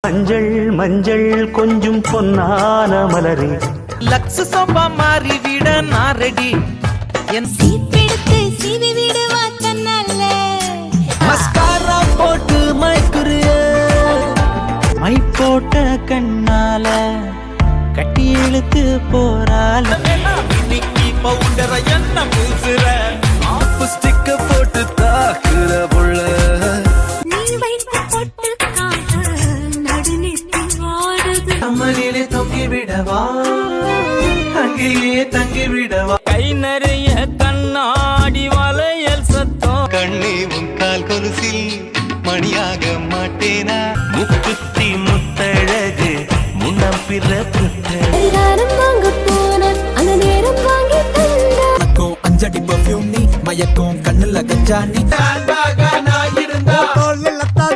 மஞ்சள் மஞ்சள் கொஞ்சம் பொன்னான மலரே லக்ஸ் சம்பா மாறிவிட நான் ரெடி என் சீப்பெடுத்து சீவி விடுவா கண்ணல்ல மஸ்காரா போட்டு மைக்குரிய மை போட்ட கண்ணால கட்டி இழுத்து போறால இன்னைக்கு பவுண்டர என்ன பூசுற ஆப்பு ஸ்டிக்க போட்டு தாக்குற புள்ள நீ வைத்த பொட்டுக்காக நடுநித்தி வாடுது அம்மனிலே தொங்கி விடவா அங்கேயே தங்கி விடவா கை நிறைய கண்ணாடி வளையல் சத்தம் கண்ணே உன் கால் கொலுசில் மணியாக மாட்டேனா முக்குத்தி முத்தழகு முன்னம் பிறப்பு பரிகாரம் வாங்க போன அந்த நேரம் வாங்கி தந்த மயக்கும் அஞ்சடி பர்ஃபியூம் நீ மயக்கும் கண்ணுல கஞ்சா நீ நான் இருந்தா தோல் வெள்ளத்தா